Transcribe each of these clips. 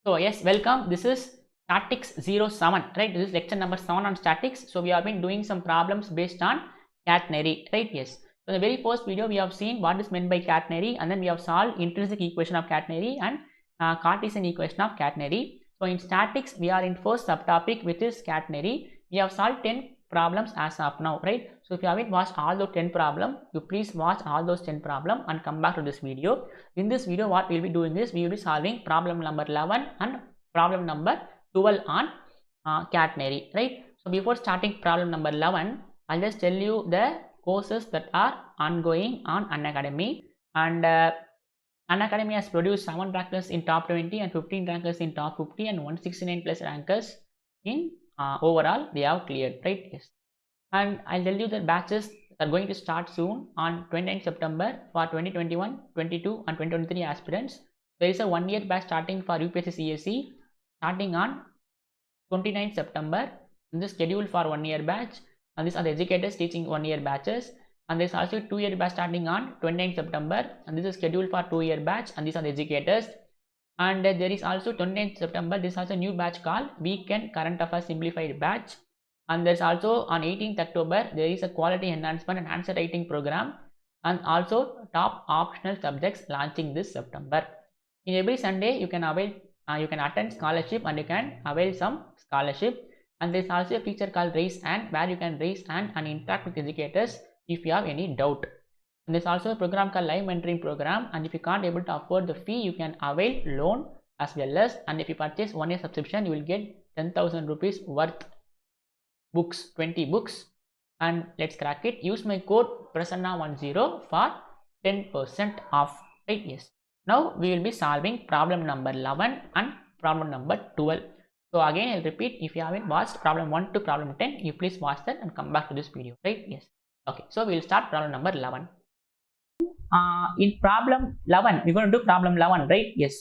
So yes, welcome. This is statics 07, right? This is lecture number 7 on statics. So we have been doing some problems based on catenary, right? Yes. So in the very first video, we have seen what is meant by catenary, and then we have solved intrinsic equation of catenary and Cartesian equation of catenary. So in statics, we are in first subtopic, which is catenary. We have solved 10 problems as of now, right? So if you haven't watched all those 10 problems, you please watch all those 10 problems and come back to this video. In this video, what we will be doing is we will be solving problem number 11 and problem number 12 on catenary, right? So before starting problem number 11, I'll just tell you the courses that are ongoing on Unacademy. And Unacademy has produced 7 rankers in top 20 and 15 rankers in top 50 and 169 plus rankers in overall they have cleared, right? Yes. And I'll tell you the batches are going to start soon on 29 September for 2021, 22 and 2023 aspirants. There is a 1 year batch starting for UPSC CSE starting on 29 September. And this schedule for 1 year batch, and these are the educators teaching 1 year batches. And there is also a 2 year batch starting on 29 September, and this is scheduled for 2 year batch, and these are the educators. And there is also 29th September, this is also a new batch called Weekend Current Affairs Simplified batch. And there's also on 18th October, there is a quality enhancement and answer writing program, and also top optional subjects launching this September. In every Sunday, you can avail, you can attend scholarship and you can avail some scholarship. And there's also a feature called Raise Hand, where you can raise hand and interact with educators if you have any doubt. And there's also a program called live mentoring program, and if you can't able to afford the fee, you can avail loan as well as, and if you purchase 1 year subscription, you will get 10,000 rupees worth books, 20 books. And let's crack it. Use my code prasanna10 for 10% off, right? Yes. Now we will be solving problem number 11 and problem number 12. So again, I'll repeat, if you haven't watched problem 1 to problem 10, you please watch that and come back to this video, right? Yes. Okay, so we'll start problem number 11. In problem 11, we're going to do problem 11, right? Yes.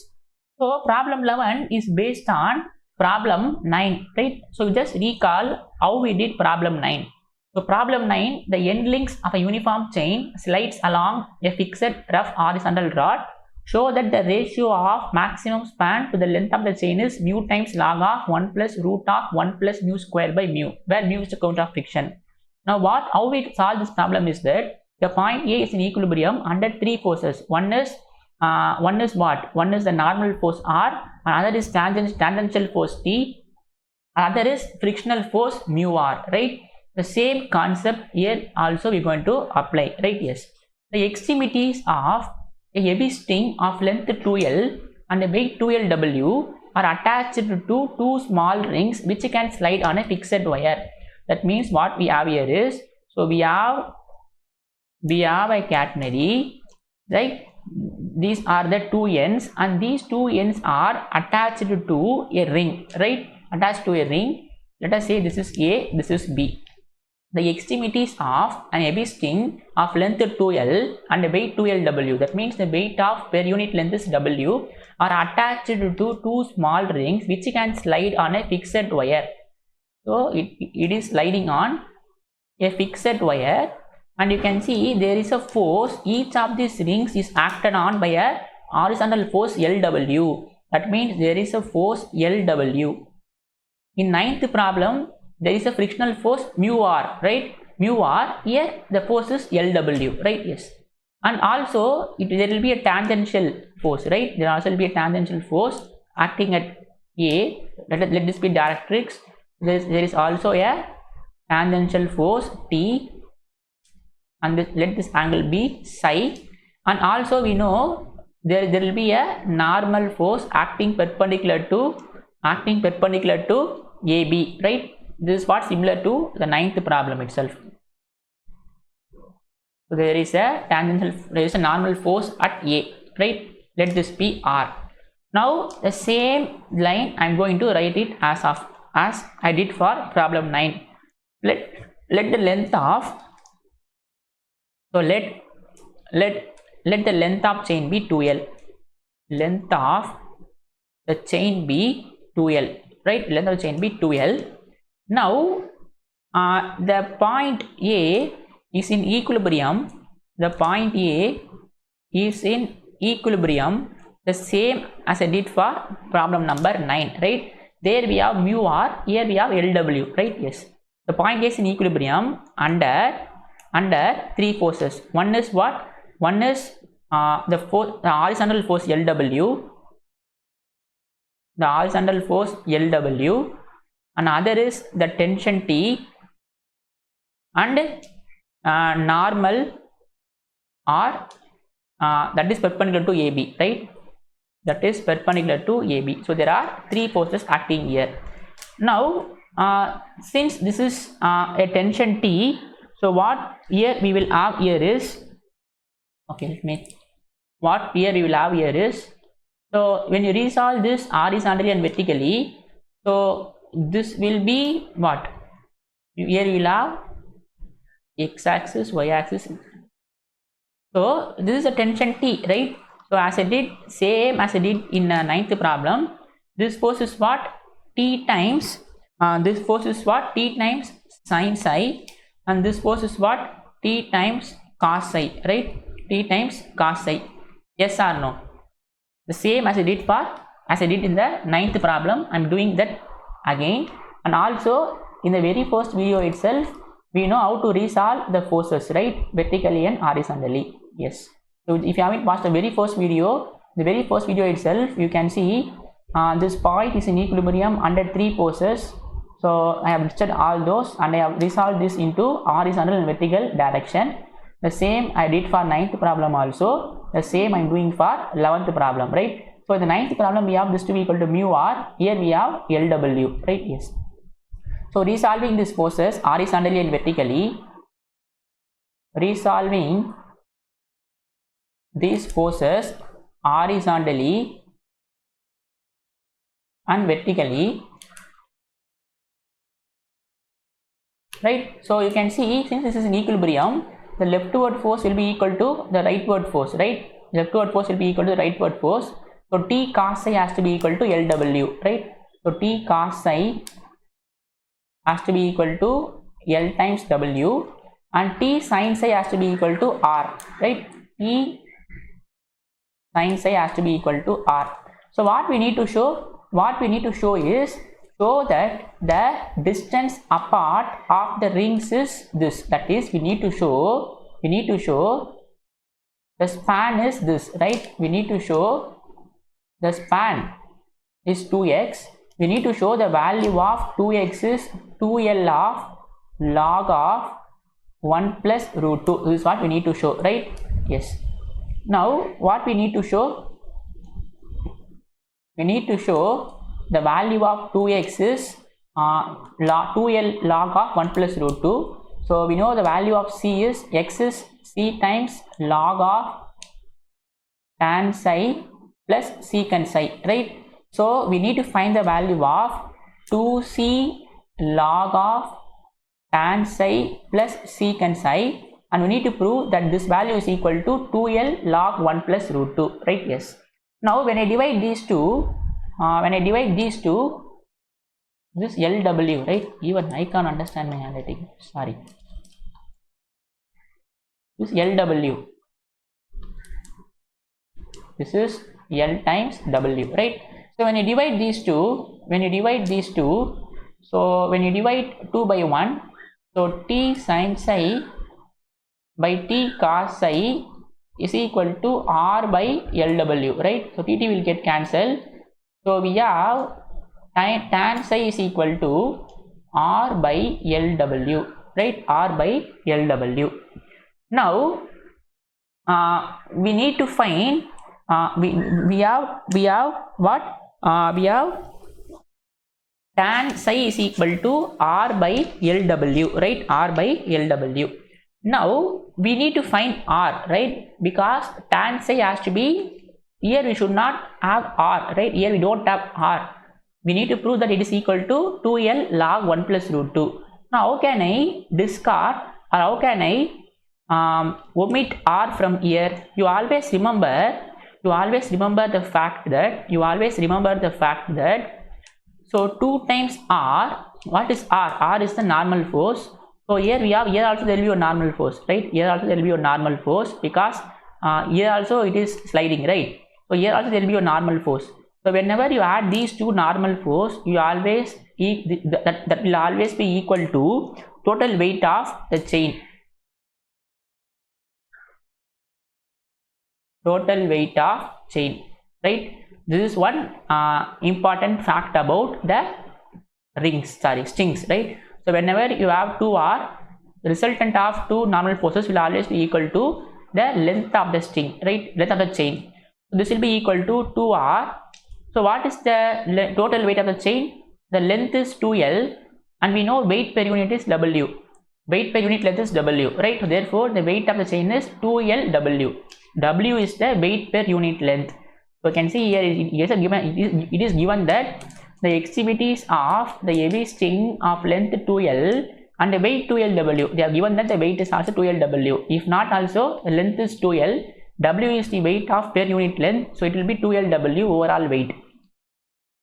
So problem 11 is based on problem 9, right? So just recall how we did problem 9. So problem 9, the end links of a uniform chain slides along a fixed rough horizontal rod. Show that the ratio of maximum span to the length of the chain is mu times log of 1 plus root of 1 plus mu square by mu, where mu is the coefficient of friction. Now how we solve this problem is that the point A is in equilibrium under 3 forces. One is what? One is the normal force R, another is tangential force T, other is frictional force mu R, right? The same concept here also we're going to apply, right? Yes. The extremities of a heavy string of length 2L and a weight 2LW are attached to 2 small rings which can slide on a fixed wire. That means what we have here is, so we have a catenary, right? These are the 2 ends, and these 2 ends are attached to a ring, right? Attached to a ring. Let us say this is A, this is B. The extremities of an heavy string of length 2L and a weight 2LW, that means the weight of per unit length is W, are attached to 2 small rings which can slide on a fixed wire. So it is sliding on a fixed wire, and you can see there is a force. Each of these rings is acted on by a horizontal force LW. That means there is a force LW. In 9th problem, there is a frictional force mu R, right? Mu R, here the force is LW, right? Yes. And also there will be a tangential force, right? There also will be a tangential force acting at A. Let this be directrix. There is also a tangential force T, and let this angle be psi. And also we know there will be a normal force acting perpendicular to AB, right? This is what similar to the 9th problem itself. So there is a normal force at A, right? Let this be R. Now the same line I am going to write it as I did for problem 9. Let the length of, so let the length of chain be 2L. Length of the chain be 2L, right? Length of the chain be 2L. Now the point A is in equilibrium. The point A is in equilibrium the same as I did for problem number 9, right? There we have mu r, here we have LW, right? Yes. The point is in equilibrium under three forces. One is what? One is the horizontal force LW, the horizontal force LW, and other is the tension T, and normal R that is perpendicular to AB, right? That is perpendicular to AB. So there are three forces acting here. Now since this is a tension T, so what here we will have here is, okay, what here we will have here is, so when you resolve this horizontally and vertically, so this will be what? Here we will have x-axis, y-axis. So this is a tension T, right? So as I did, same as I did in 9th problem, this force is what? T times, this force is what? T times sin psi, and this force is what? T times cos psi, right? T times cos psi. Yes or no? The same as I did in the 9th problem, I am doing that again. And also in the very first video itself, we know how to resolve the forces, right? Vertically and horizontally. Yes. So if you haven't watched the very first video itself, you can see this point is in equilibrium under three forces. So I have listed all those and I have resolved this into horizontal and vertical direction. The same I did for 9th problem also. The same I am doing for 11th problem, right? So in the 9th problem we have this to be equal to mu r. Here we have LW, right? Yes. So resolving these forces horizontally and vertically, resolving these forces horizontally and vertically, right? So you can see, since this is in equilibrium, the leftward force will be equal to the rightward force, right? Leftward force will be equal to the rightward force. So T cos psi has to be equal to LW, right? So T cos psi has to be equal to L times W, and T sin psi has to be equal to R, right? T sin psi has to be equal to R. So what we need to show? What we need to show is, show that the distance apart of the rings is this. That is, we need to show the span is this, right? We need to show the span is 2x. We need to show the value of 2x is 2L of log of 1 plus root 2. This is what we need to show, right? Yes. Now what we need to show? We need to show the value of 2x is 2L log of 1 plus root 2. So we know the value of c is, x is c times log of tan psi plus secant psi, right? So we need to find the value of 2c log of tan psi plus secant psi, and we need to prove that this value is equal to 2L log 1 plus root 2, right? Yes. Now when I divide these two, this LW, right? Even I can't understand my handwriting, sorry. This LW, this is L times W, right? So when you divide these two, so when you divide 2 by 1, so T sin psi by T cos psi is equal to R by LW, right? So TT will get cancelled. So we have tan psi is equal to R by LW, right? R by LW. Now we need to find we have what? We have tan psi is equal to R by LW, right? R by LW. Now we need to find R, right? Because tan psi has to be, here we should not have R, right? Here we don't have R. We need to prove that it is equal to 2L log 1 plus root 2. Now how can I discard, or how can I omit R from here? You always remember the fact that so 2 times R, what is R? R is the normal force. So here also there will be a normal force, right? Here also there will be a normal force, because here also it is sliding, right? So here also there will be a normal force. So whenever you add these two normal force, you always that will always be equal to total weight of the chain. Total weight of chain, right? This is one important fact about the strings, right? So whenever you have 2r, the resultant of two normal forces will always be equal to the length of the string, right? Length of the chain. So this will be equal to 2r. So what is the total weight of the chain? The length is 2L, and we know weight per unit is W. Weight per unit length is W, right? So therefore the weight of the chain is 2LW. W is the weight per unit length. So you can see here it is given that the extremities of the heavy string of length 2L and the weight 2LW. They have given that the weight is also 2LW. If not also, the length is 2L. W is the weight of per unit length, so it will be 2LW overall weight.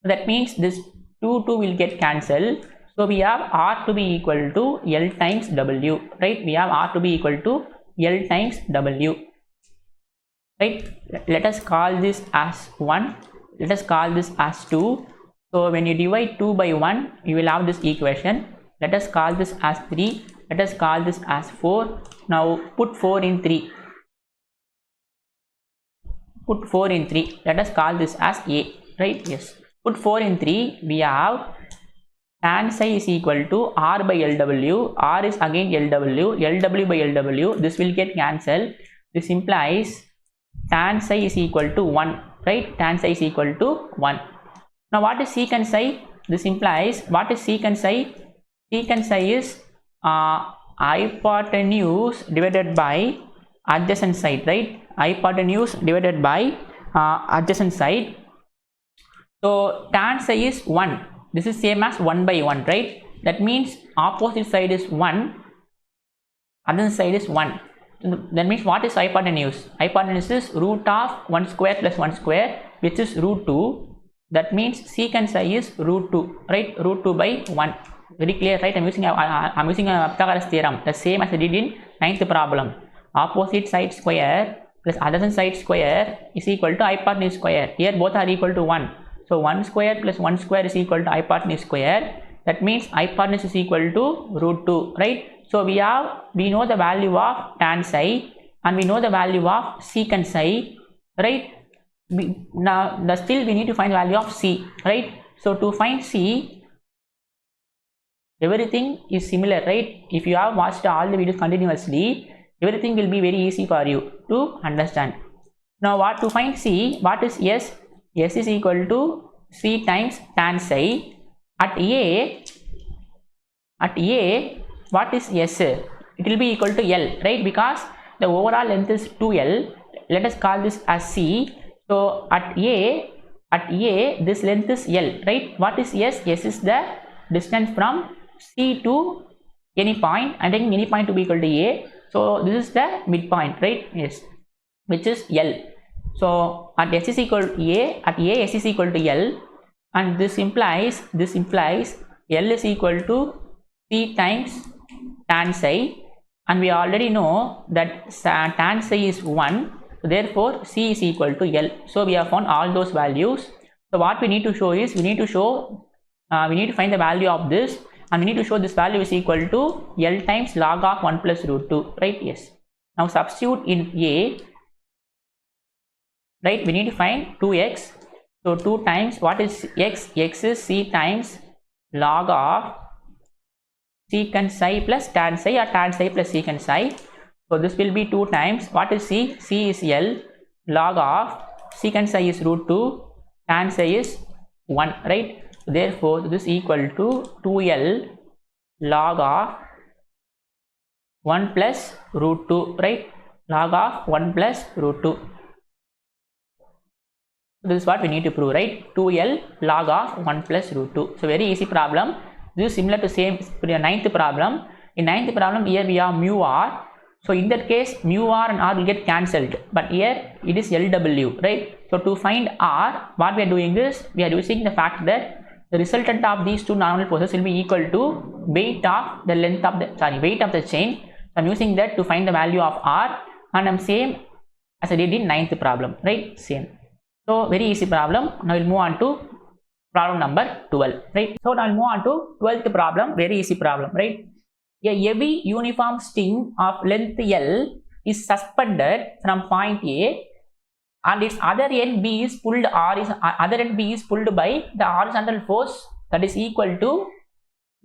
So that means this 2 will get cancelled. So we have R to be equal to L times W, right? We have R to be equal to L times W, right? Let us call this as 1. Let us call this as 2. So when you divide 2 by 1, you will have this equation. Let us call this as 3. Let us call this as 4. Now put 4 in 3. Put 4 in 3. Let us call this as A, right? Yes. Put 4 in 3. We have tan psi is equal to R by LW. R is again LW. LW by LW. This will get cancelled. This implies tan psi is equal to 1, right? Tan psi is equal to 1. Now what is secant psi? This implies, what is secant psi? Secant psi is hypotenuse divided by adjacent side, right? Hypotenuse divided by adjacent side. So tan psi is 1. This is same as 1 by 1, right? That means opposite side is 1, other side is 1. So that means what is hypotenuse? Hypotenuse is root of 1 square plus 1 square, which is root 2. That means secant psi is root 2, right? Root 2 by 1. Very clear, right? I'm using a Pythagoras theorem, the same as I did in 9th problem. Opposite side square plus adjacent side square is equal to hypotenuse square. Here both are equal to 1. So 1 square plus 1 square is equal to hypotenuse square. That means hypotenuse is equal to root 2, right? So we know the value of tan psi and we know the value of secant psi, right? Still we need to find the value of C, right? So to find C, everything is similar, right? If you have watched all the videos continuously, everything will be very easy for you to understand. Now what to find C? What is S? S is equal to C times tan psi. At A, what is S? It will be equal to L, right? Because the overall length is 2L. Let us call this as C. So at A, this length is L, right? What is S? S is the distance from C to any point. I'm taking any point to be equal to A. So this is the midpoint, right? Yes, which is L. So at S is equal to A, at A S is equal to L, and this implies L is equal to C times tan psi, and we already know that tan psi is 1, so therefore C is equal to L. So we have found all those values. So what we need to show is we need to find the value of this, and we need to show this value is equal to L times log of 1 plus root 2, right? Yes. Now substitute in A, right? We need to find 2x. So 2 times what is x? X is C times log of secant psi plus tan psi, or tan psi plus secant psi. So this will be 2 times what is C? C is L, log of secant psi is root 2, tan psi is 1, right? Therefore this is equal to 2L log of 1 plus root 2, right? Log of 1 plus root 2. This is what we need to prove, right? 2L log of 1 plus root 2. So very easy problem. This is similar to same 9th problem. In 9th problem, here we have mu r. So in that case, mu r and r will get cancelled. But here it is LW, right? So to find r, what we are doing is we are using the fact that the resultant of these two normal forces will be equal to weight of the weight of the chain. So I'm using that to find the value of r, and I'm same as I did in 9th problem, right? Same. So very easy problem. Now we'll move on to problem number 12, right? So now we'll move on to 12th problem. Very easy problem, right? A heavy uniform string of length L is suspended from point A, and its other end B is pulled by the horizontal force that is equal to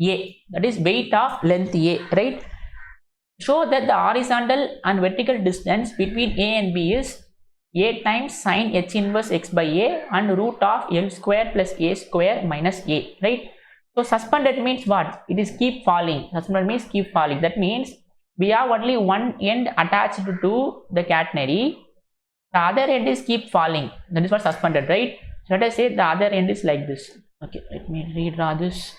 A, that is weight of length A, right? Show that the horizontal and vertical distance between A and B is A times sine h inverse x by A and root of L square plus A square minus A, right? So suspended means what? It is keep falling. Suspended means keep falling. That means we have only one end attached to the catenary. The other end is keep falling. That is what suspended, right? So let us say the other end is like this. Okay, let me redraw this.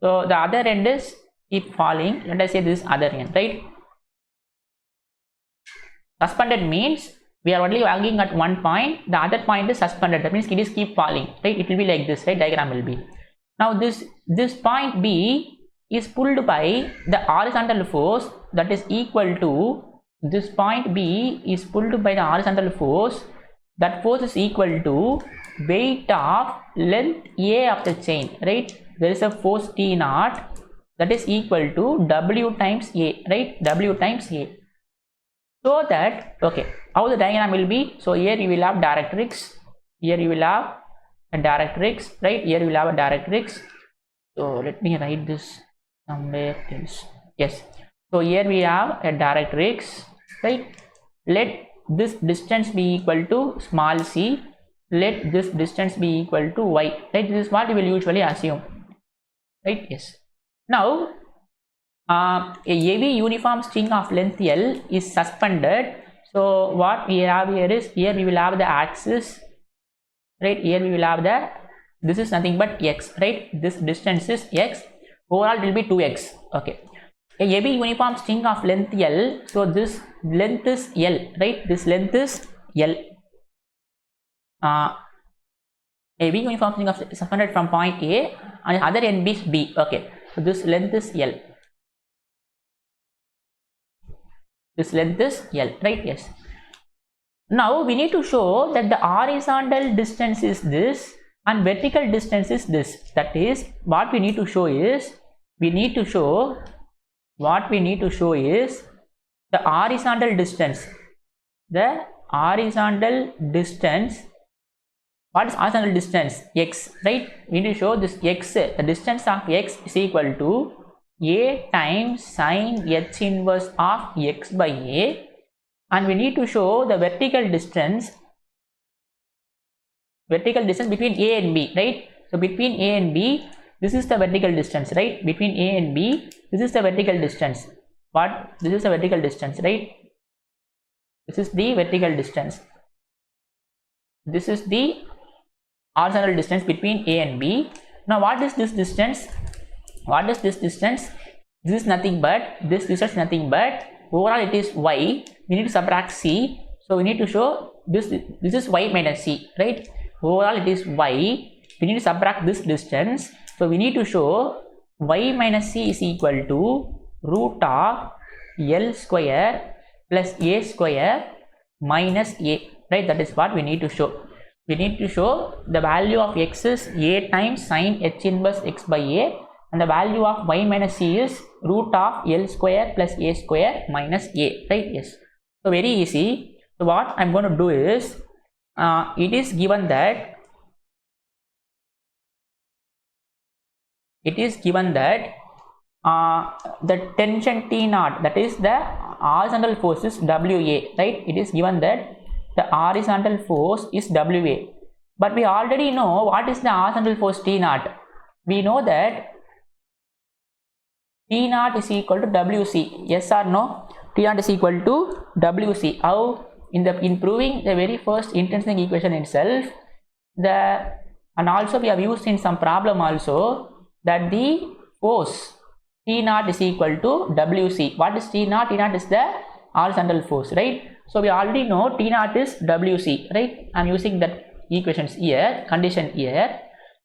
So the other end is keep falling. Let us say this other end, right? Suspended means we are only working at one point. The other point is suspended. That means it is keep falling, right? It will be like this, right? Diagram will be. Now this point B is pulled by the horizontal force that is equal to, this point B is pulled by the horizontal force, that force is equal to weight of length A of the chain, right? There is a force T naught that is equal to W times A, right? W times A. So that, okay, how the diagram will be? So here you will have directrix, here you will have a directrix, right? Here you will have a directrix. So let me write this somewhere else. Yes. So here we have a directrix, right? Let this distance be equal to small c. Let this distance be equal to y, right? This is what we will usually assume, right? Yes. Now, a heavy uniform string of length L is suspended. So what we have here is, here we will have the axis, right? Here we will have the, this is nothing but x, right? This distance is x. Overall it will be 2x. Okay. A heavy uniform string of length L. So this length is L, right? This length is L. A heavy uniform string of suspended from point A and the other end is B. Okay. So this length is L. This length is L, right? Yes. Now we need to show that the horizontal distance is this and vertical distance is this. That is, what we need to show is, the horizontal distance. The horizontal distance. What is horizontal distance? X, right? We need to show this x, the distance of x is equal to A times sine h inverse of x by A, and we need to show the vertical distance between A and B, right? So between A and B, this is the vertical distance, right? Between A and B, this is the vertical distance. What? This is the vertical distance, right? This is the vertical distance. This is the horizontal distance between A and B. Now what is this distance? What is this distance? This is nothing but, this distance is nothing but, overall it is y. We need to subtract c. So we need to show this is y minus c, right? Overall it is y. We need to subtract this distance. So we need to show y minus c is equal to root of L square plus A square minus A, right? That is what we need to show. We need to show the value of x is A times sine h inverse x by A, and the value of y minus c is root of L square plus A square minus A, right? Yes. So very easy. So what I'm going to do is, it is given that the tension T naught, that is the horizontal force, is WA, right? It is given that the horizontal force is WA, but we already know what is the horizontal force T naught. We know that T naught is equal to WC. Yes or no? T naught is equal to WC. How? In proving the very first intrinsic equation itself, and also we have used in some problem also that the force T naught is equal to WC. What is T naught? T naught is the horizontal force, right? So we already know T naught is WC, right? I am using that equations here, condition here.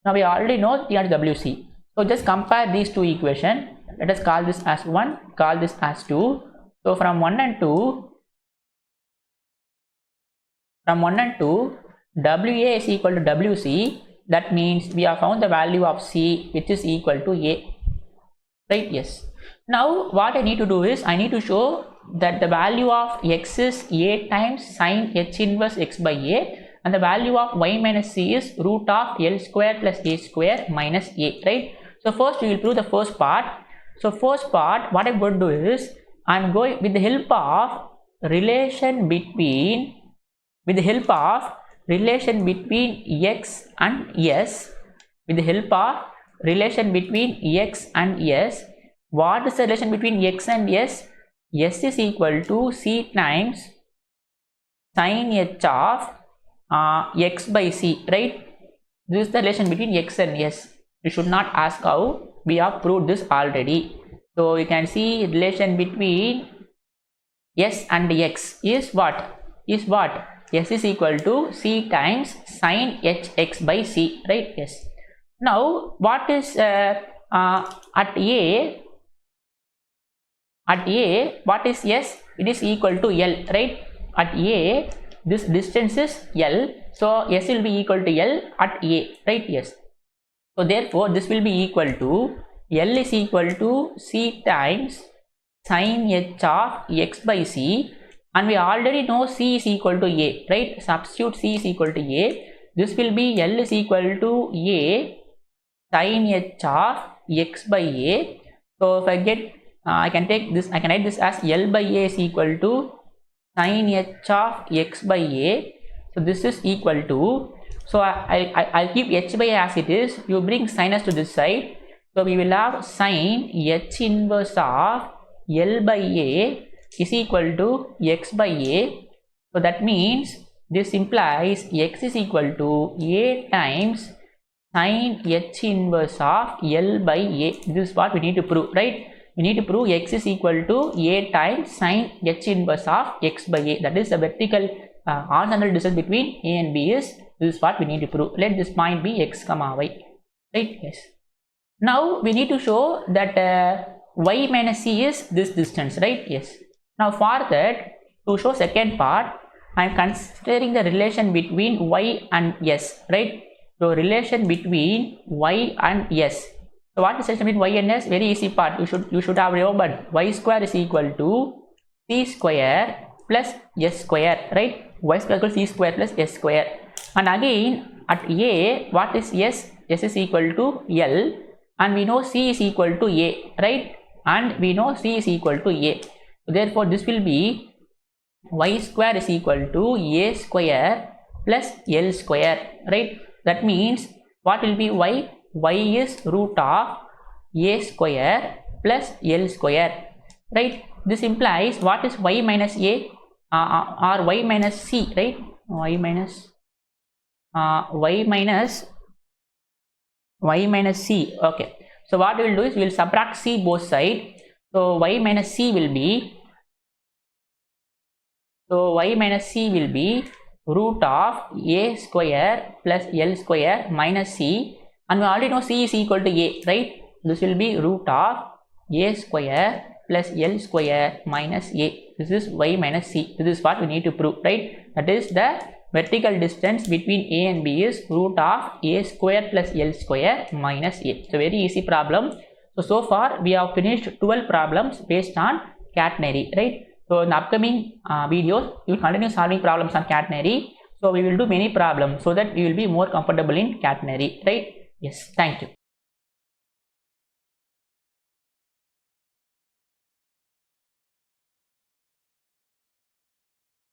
Now we already know T naught is WC. So just compare these two equations. Let us call this as 1, call this as 2. So from 1 and 2, WA is equal to WC. That means we have found the value of C, which is equal to A. Right? Yes. Now what I need to do is I need to show that the value of x is A times sine h inverse x by A, and the value of y minus c is root of L square plus A square minus A. Right? So first we will prove the first part. So first part, what I'm going to do is I'm going with the help of relation between x and s. With the help of relation between x and s, what is the relation between x and s? S is equal to c times sine h of x by c, right? This is the relation between x and s. You should not ask how, we have proved this already. So you can see relation between s and x is what? S is equal to c times sine h x by c, right? Yes. Now what is at A, what is s? It is equal to L, right? At A, this distance is L, so s will be equal to L at A, right? Yes. So therefore this will be equal to L is equal to c times sine h of x by c, and we already know c is equal to A, right? Substitute c is equal to A. This will be L is equal to A sine h of x by A. So if I get I can take this, I can write this as L by A is equal to sine h of x by A. So this is equal to, so I'll keep h by A as it is. You bring sinus to this side, so we will have sine h inverse of L by A is equal to x by A. So that means this implies x is equal to A times sine h inverse of L by A. This is what we need to prove, right? We need to prove x is equal to A times sine h inverse of x by A. That is the vertical horizontal distance between A and B is, this is what we need to prove. Let this point be x comma y, right? Yes. Now we need to show that y minus c is this distance, right? Yes. Now for that, to show second part, I am considering the relation between y and s, right? So relation between y and s. So what is the relation between y and s? Very easy part. You should have remembered y square is equal to c square plus s square, right? Y square equals c square plus s square. And again at A, what is s? S is equal to L, and we know c is equal to A, right? And we know c is equal to A. Therefore this will be y square is equal to A square plus L square, right? That means what will be y? Y is root of A square plus L square, right? This implies what is y minus A or y minus c, right? Y minus c. Okay. So what we will do is we will subtract c both sides. So y minus c will be root of A square plus L square minus c, and we already know c is equal to A, right? This will be root of A square plus L square minus A. This is y minus c. This is what we need to prove, right? That is the vertical distance between A and B is root of A square plus L square minus A. It's a very easy problem. So far we have finished 12 problems based on catenary, right? So in the upcoming videos, we will continue solving problems on catenary. So we will do many problems so that we will be more comfortable in catenary, right? Yes, thank you.